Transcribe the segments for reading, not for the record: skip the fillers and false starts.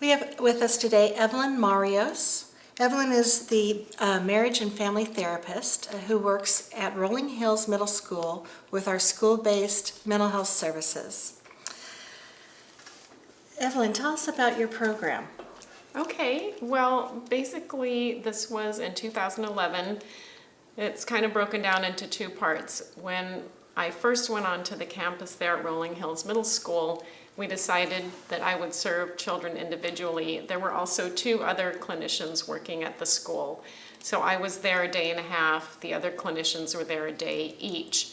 We have with us today Evelyn Marios. Evelyn is the marriage and family therapist who works at Rolling Hills Middle School with our school-based mental health services. Evelyn, tell us about your program. Okay, well, basically this was in 2011. It's kind of broken down into two parts. When I first went onto the campus there at Rolling Hills Middle School, we decided that I would serve children individually. There were also two other clinicians working at the school. So I was there a day and a half. The other clinicians were there a day each.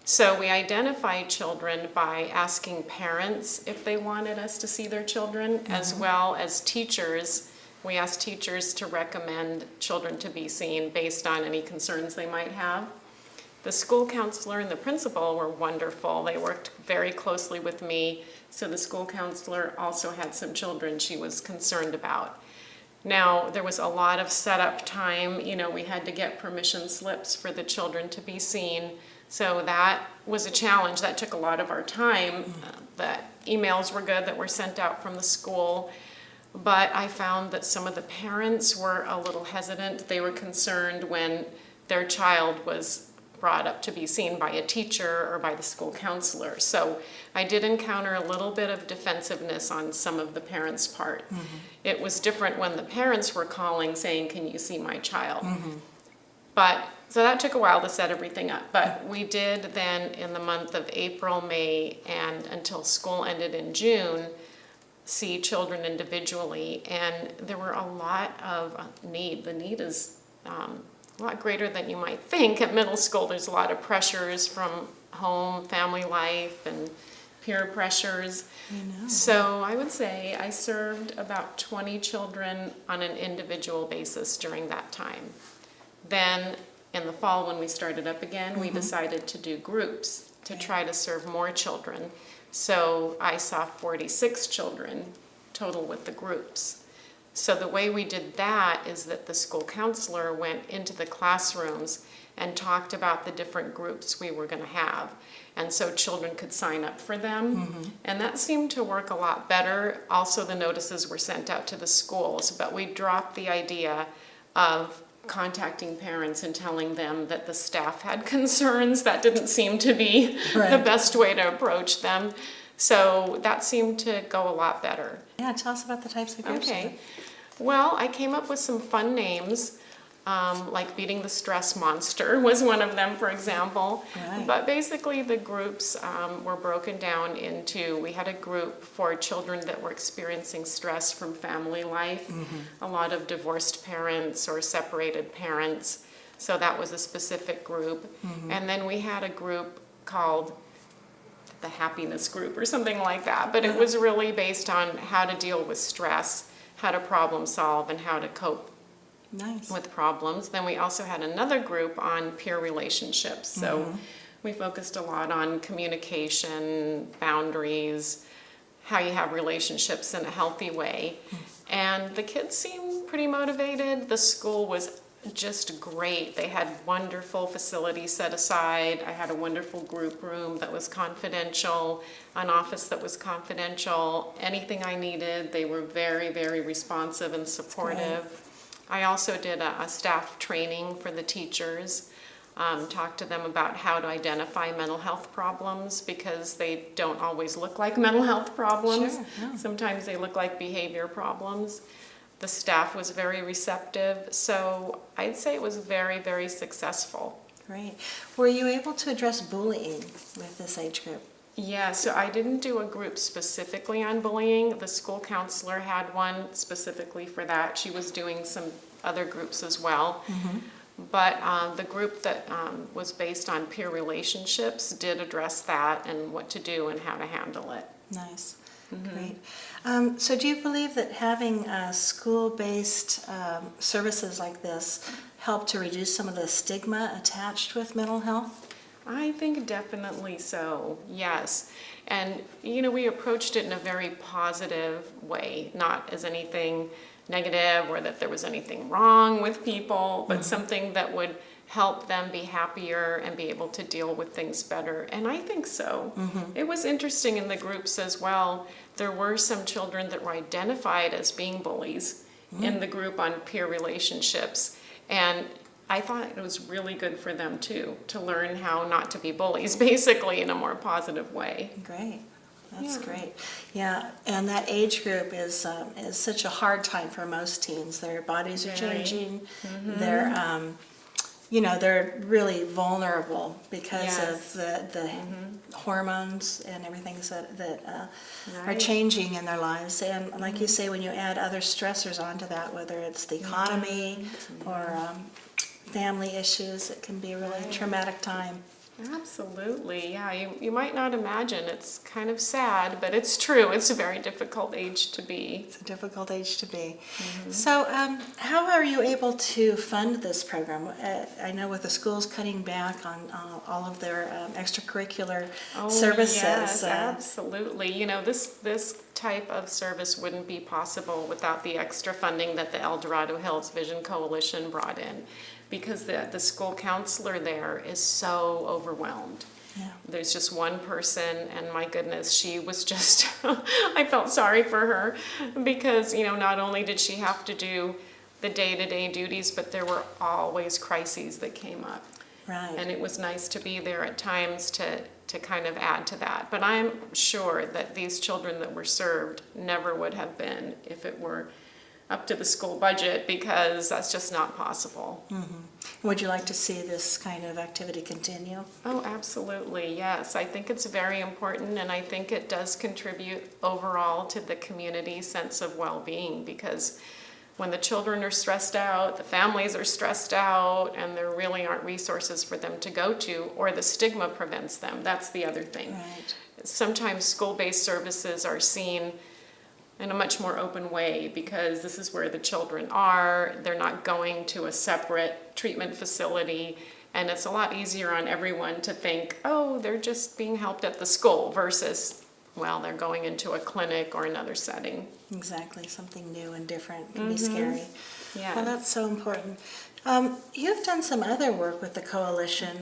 So we identified children by asking parents if they wanted us to see their children, as well as teachers. We asked teachers to recommend children to be seen based on any concerns they might have. The school counselor and the principal were wonderful. They worked very closely with me. So the school counselor also had some children she was concerned about. Now, there was a lot of setup time. You know, we had to get permission slips for the children to be seen. So that was a challenge. That took a lot of our time. The emails were good that were sent out from the school. But I found that some of the parents were a little hesitant. They were concerned when their child was brought up to be seen by a teacher or by the school counselor. So I did encounter a little bit of defensiveness on some of the parents' part. It was different when the parents were calling saying, "Can you see my child?" But so that took a while to set everything up. But we did then in the month of April, May, and until school ended in June, see children individually. And there were a lot of need. The need is a lot greater than you might think. At middle school, there's a lot of pressures from home, family life, and peer pressures. So I would say I served about 20 children on an individual basis during that time. Then in the fall, when we started up again, we decided to do groups to try to serve more children. So I saw 46 children total with the groups. So the way we did that is that the school counselor went into the classrooms and talked about the different groups we were going to have. And so children could sign up for them. And that seemed to work a lot better. Also, the notices were sent out to the schools, but we dropped the idea of contacting parents and telling them that the staff had concerns. That didn't seem to be the best way to approach them. So that seemed to go a lot better. Yeah, tell us about the types of groups. Okay. Well, I came up with some fun names, like Beating the Stress Monster was one of them, for example. But basically the groups were broken down into, we had a group for children that were experiencing stress from family life, a lot of divorced parents or separated parents. So that was a specific group. And then we had a group called the Happiness Group or something like that. But it was really based on how to deal with stress, how to problem solve, and how to cope with problems. Then we also had another group on peer relationships. So we focused a lot on communication, boundaries, how you have relationships in a healthy way. And the kids seemed pretty motivated. The school was just great. They had wonderful facilities set aside. I had a wonderful group room that was confidential, an office that was confidential. Anything I needed, they were very, very responsive and supportive. I also did a staff training for the teachers, talked to them about how to identify mental health problems because they don't always look like mental health problems. Sometimes they look like behavior problems. The staff was very receptive, so I'd say it was very, very successful. Great. Were you able to address bullying with this age group? Yeah, so I didn't do a group specifically on bullying. The school counselor had one specifically for that. She was doing some other groups as well. But the group that was based on peer relationships did address that and what to do and how to handle it. Nice. Great. So do you believe that having school-based services like this help to reduce some of the stigma attached with mental health? I think definitely so, yes. And, you know, we approached it in a very positive way, not as anything negative or that there was anything wrong with people, but something that would help them be happier and be able to deal with things better. And I think so. It was interesting in the groups as well. There were some children that were identified as being bullies in the group on peer relationships. And I thought it was really good for them too, to learn how not to be bullies, basically, in a more positive way. Great. That's Yeah. great. Yeah, and that age group is such a hard time for most teens. Their bodies are Very. changing. They're they're really vulnerable because Yes. of the hormones and everything that are Right. changing in their lives. And like you say, when you add other stressors onto that, whether it's the economy or family issues, it can be a really traumatic time. Absolutely, yeah. You might not imagine. It's kind of sad, but it's true. It's a very difficult age to be. It's a difficult age to be. So how are you able to fund this program? I know with the schools cutting back on all of their extracurricular services. Yes, absolutely. You know, this type of service wouldn't be possible without the extra funding that the El Dorado Hills Vision Coalition brought in, because the school counselor there is so overwhelmed. Yeah. There's just one person, and my goodness, she was just, I felt sorry for her, because, not only did she have to do the day-to-day duties, but there were always crises that came up. Right. And it was nice to be there at times to kind of add to that. But I'm sure that these children that were served never would have been if it were up to the school budget, because that's just not possible. Would you like to see this kind of activity continue? Oh, absolutely, yes. I think it's very important, and I think it does contribute overall to the community sense of well-being, because when the children are stressed out, the families are stressed out, and there really aren't resources for them to go to, or the stigma prevents them. That's the other thing. Right. Sometimes school-based services are seen in a much more open way, because this is where the children are. They're not going to a separate treatment facility, and it's a lot easier on everyone to think, oh, they're just being helped at the school, versus, well, they're going into a clinic or another setting. Exactly. Something new and different can be scary. Yeah. Well, that's so important. You've done some other work with the coalition,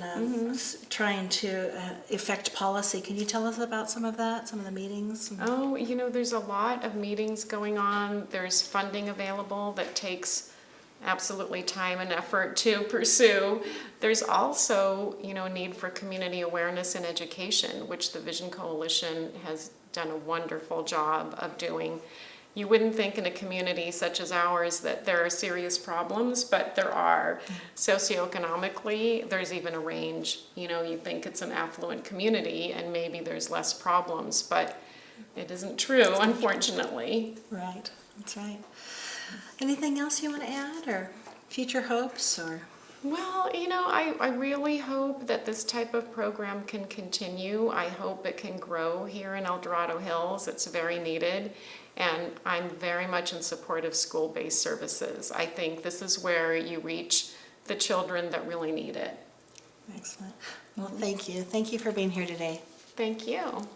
trying to effect policy. Can you tell us about some of that, some of the meetings? Oh, there's a lot of meetings going on. There's funding available that takes absolutely time and effort to pursue. There's also, need for community awareness and education, which the Vision Coalition has done a wonderful job of doing. You wouldn't think in a community such as ours that there are serious problems, but there are. Socioeconomically, there's even a range. You think it's an affluent community and maybe there's less problems, but it isn't true, unfortunately. Right. That's right. Anything else you want to add, or future hopes, or? Well, I really hope that this type of program can continue. I hope it can grow here in El Dorado Hills. It's very needed. And I'm very much in support of school-based services. I think this is where you reach the children that really need it. Excellent. Well, thank you. Thank you for being here today. Thank you.